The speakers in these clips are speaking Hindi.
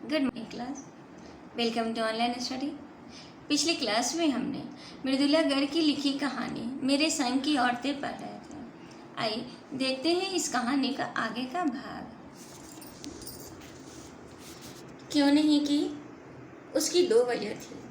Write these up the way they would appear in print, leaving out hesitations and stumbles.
Good morning class. Welcome to online study. पिछली क्लास में हमने मृदुलागढ़ की लिखी कहानी मेरे संग की औरतें पढ़ रहे थे। आइए देखते हैं इस कहानी का आगे का भाग। क्यों नहीं की? उसकी दो वजह थी।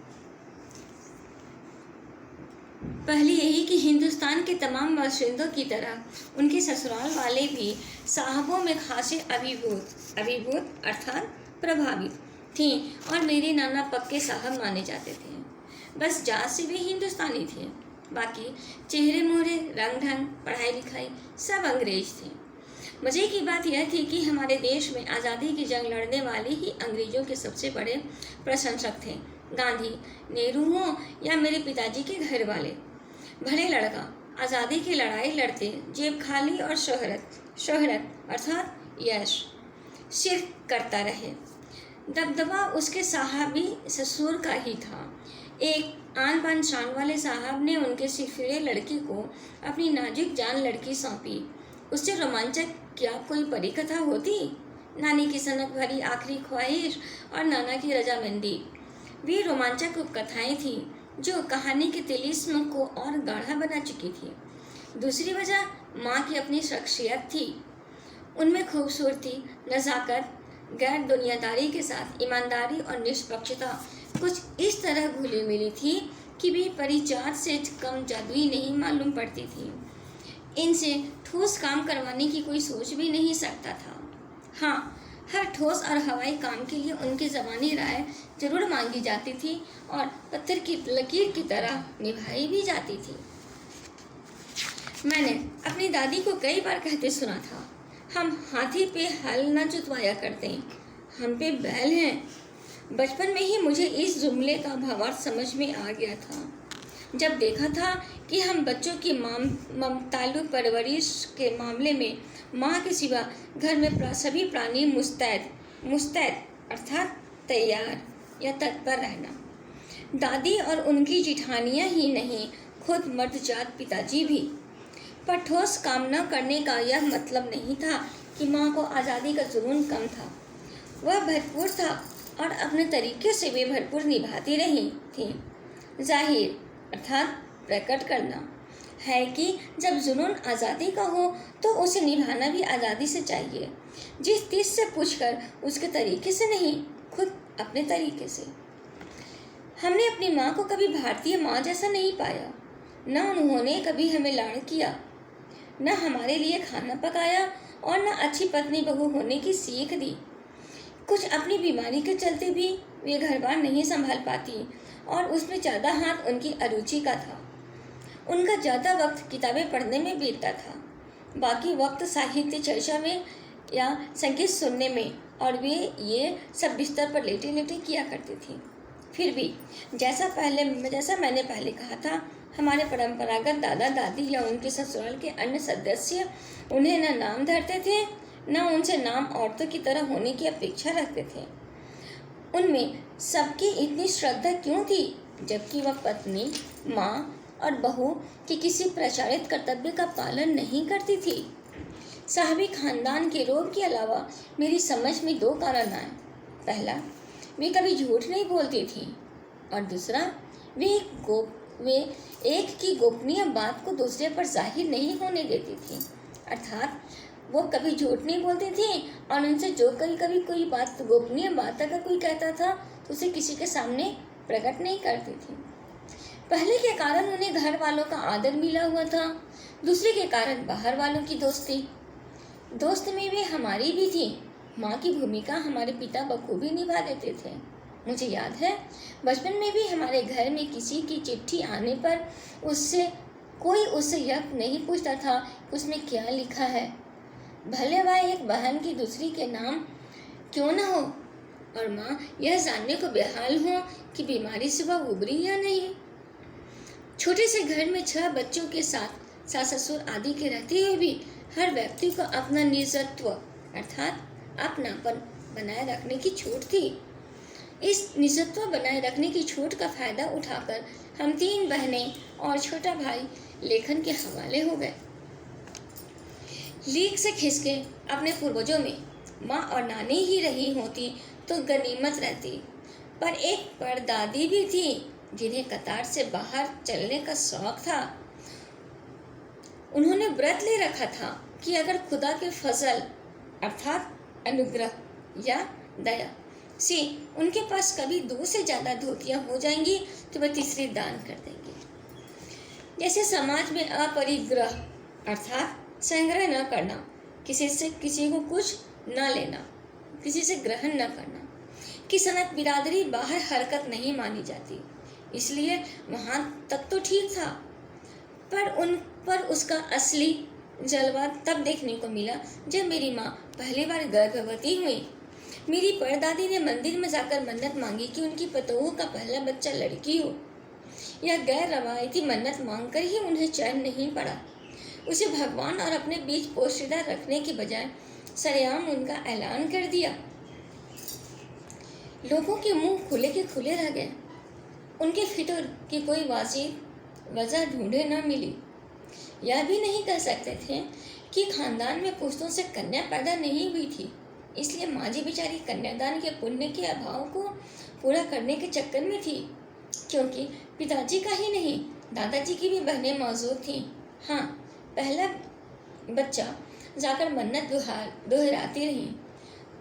पहली यही कि हिंदुस्तान के तमाम बाशिंदों की तरह उनके ससुराल वाले भी साहबों में खासे अभिभूत अर्थात प्रभावित थीं और मेरे नाना पक्के साहब माने जाते थे। बस जात से भी हिंदुस्तानी थे, बाकी चेहरे मोहरे रंग ढंग पढ़ाई लिखाई सब अंग्रेज थे। मज़े की बात यह थी कि हमारे देश में आज़ादी की जंग लड़ने वाले ही अंग्रेज़ों के सबसे बड़े प्रशंसक थे। गांधी, नेहरू हों या मेरे पिताजी के घर वाले। भले लड़का आज़ादी की लड़ाई लड़ते जेब खाली और शोहरत अर्थात यश सिर्फ करता रहे। दबदबा उसके साहबी ससुर का ही था। एक आन बान शान वाले साहब ने उनके सिरफिरे लड़की को अपनी नाजुक जान लड़की सौंपी। उससे रोमांचक क्या कोई परी कथा होती? नानी की सनक भरी आखिरी ख्वाहिश और नाना की रजामंदी वे रोमांचक उपकथाएं थीं जो कहानी के तिलिस्म को और गाढ़ा बना चुकी थी। दूसरी वजह माँ की अपनी शख्सियत थी। उनमें खूबसूरती, नज़ाकत, गैर दुनियादारी के साथ ईमानदारी और निष्पक्षता कुछ इस तरह घुली मिली थी कि वे परिचार से कम जादुई नहीं मालूम पड़ती थी। इनसे ठोस काम करवाने की कोई सोच भी नहीं सकता था। हाँ, हर ठोस और हवाई काम के लिए उनकी ज़बानी राय जरूर मांगी जाती थी और पत्थर की लकीर की तरह निभाई भी जाती थी। मैंने अपनी दादी को कई बार कहते सुना था, हम हाथी पे हल न जुतवाया करते, हम पे बैल हैं। बचपन में ही मुझे इस जुमले का भावार्थ समझ में आ गया था जब देखा था कि हम बच्चों की ममतालु परवरिश के मामले में माँ के सिवा घर में सभी प्राणी मुस्तैद अर्थात तैयार या तत्पर रहना। दादी और उनकी जिठानियाँ ही नहीं, खुद मर्दजात पिताजी भी। पर ठोस काम न करने का यह मतलब नहीं था कि माँ को आज़ादी का जुनून कम था। वह भरपूर था और अपने तरीके से वे भरपूर निभाती रही थी। जाहिर अर्थात प्रकट करना है कि जब जुनून आज़ादी का हो तो उसे निभाना भी आज़ादी से चाहिए। जिस तीस से पूछकर उसके तरीके से नहीं, खुद अपने तरीके से। हमने अपनी माँ को कभी भारतीय माँ जैसा नहीं पाया। न उन्होंने कभी हमें लाड़ किया, न हमारे लिए खाना पकाया और न अच्छी पत्नी बहू होने की सीख दी। कुछ अपनी बीमारी के चलते भी वे घर बार नहीं संभाल पाती और उसमें ज़्यादा हाथ उनकी अरुचि का था। उनका ज़्यादा वक्त किताबें पढ़ने में बीतता था, बाकी वक्त साहित्य चर्चा में या संगीत सुनने में, और वे ये सब बिस्तर पर लेटे लेटे किया करती थी। फिर भी जैसा मैंने पहले कहा था, हमारे परंपरागत दादा दादी या उनके ससुराल के अन्य सदस्य उन्हें न नाम धरते थे, न उनसे नाम औरतों की तरह होने की अपेक्षा रखते थे। उनमें सबकी इतनी श्रद्धा क्यों थी, जबकि वह पत्नी, माँ और बहू के किसी प्रचारित कर्तव्य का पालन नहीं करती थी? साहबी खानदान के रोग के अलावा मेरी समझ में दो कारण आए। पहला, वे कभी झूठ नहीं बोलती थी, और दूसरा, वे एक की गोपनीय बात को दूसरे पर जाहिर नहीं होने देती थी। अर्थात वो कभी झूठ नहीं बोलती थी और उनसे जो कभी कोई बात गोपनीय बात अगर कोई कहता था तो उसे किसी के सामने प्रकट नहीं करती थी। पहले के कारण उन्हें घर वालों का आदर मिला हुआ था, दूसरे के कारण बाहर वालों की दोस्ती। दोस्त में वे हमारी भी थी। माँ की भूमिका हमारे पिता बखूबी निभा देते थे। मुझे याद है, बचपन में भी हमारे घर में किसी की चिट्ठी आने पर उससे यह नहीं पूछता था उसमें क्या लिखा है, भले वह एक बहन की दूसरी के नाम क्यों न हो, और माँ यह जानने को बेहाल हो कि बीमारी से वह उबरी या नहीं। छोटे से घर में 6 बच्चों के साथ सास ससुर आदि के रहते हुए भी हर व्यक्ति को अपना निजत्व अर्थात अपनापन बनाए रखने की छूट थी। इस निजत्व बनाए रखने की छूट का फायदा उठाकर हम 3 बहनें और छोटा भाई लेखन के हवाले हो गए। लीक से खिसके अपने पूर्वजों में माँ और नानी ही रही होती तो गनीमत रहती, पर एक परदादी भी थी जिन्हें कतार से बाहर चलने का शौक था। उन्होंने व्रत ले रखा था कि अगर खुदा के फजल अर्थात अनुग्रह या दया से उनके पास कभी 2 से ज़्यादा धोतियाँ हो जाएंगी तो वह तीसरी दान कर देंगे। जैसे समाज में अपरिग्रह अर्थात संग्रह न करना, किसी से किसी को कुछ न लेना, किसी से ग्रहण न करना की सनत बिरादरी बाहर हरकत नहीं मानी जाती, इसलिए वहाँ तक तो ठीक था, पर उन पर उसका असली जलवा तब देखने को मिला जब मेरी माँ पहली बार गर्भवती हुई। मेरी परदादी ने मंदिर में जाकर मन्नत मांगी कि उनकी पतोहू का पहला बच्चा लड़की हो। यह गैर रवायती मन्नत मांगकर ही उन्हें चैन नहीं पड़ा। उसे भगवान और अपने बीच पोशीदा रखने के बजाय सरेआम उनका ऐलान कर दिया। लोगों के मुंह खुले के खुले रह गए। उनके फितूर की कोई वाजिब वजह ढूंढे न मिली। यह भी नहीं कह सकते थे कि खानदान में पुश्तों से कन्या पैदा नहीं हुई थी, इसलिए माँ जी बेचारी कन्यादान के पुण्य के अभाव को पूरा करने के चक्कर में थी, क्योंकि पिताजी का ही नहीं दादाजी की भी बहनें मौजूद थीं। हाँ, पहला बच्चा जाकर मन्नत दोहराती रही।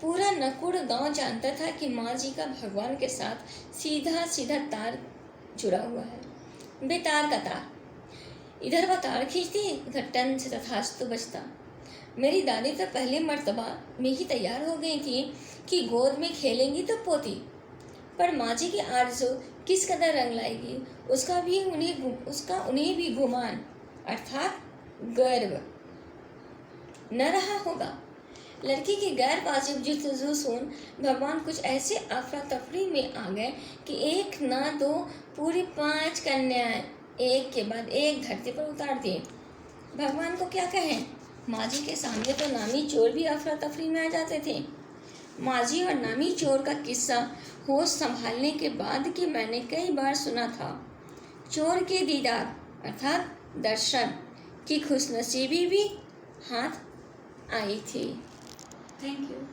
पूरा नकुड़ गांव जानता था कि माँ जी का भगवान के साथ सीधा सीधा तार जुड़ा हुआ है, बेतार का तार। इधर वह तार खींचती, उधर टन से तथास्तु बजता। मेरी दादी तो पहली मर्तबा में ही तैयार हो गई थी कि गोद में खेलेंगी तो पोती, पर माँ जी की आरज़ू किस कदर रंग लाएगी उसका उन्हें भी गुमान अर्थात गर्व न रहा होगा। लड़की की गैर वाजिब जुस्तजू सुन भगवान कुछ ऐसे अफरा तफरी में आ गए कि 1 न 2 पूरी 5 कन्याएं एक के बाद एक धरती पर उतार दिए। भगवान को क्या कहें, माँ जी के सामने तो नामी चोर भी अफरा तफरी में आ जाते थे। माँ जी और नामी चोर का किस्सा होश संभालने के बाद कि मैंने कई बार सुना था। चोर के दीदार अर्थात दर्शन की खुशनसीबी भी हाथ आई थी। Thank you.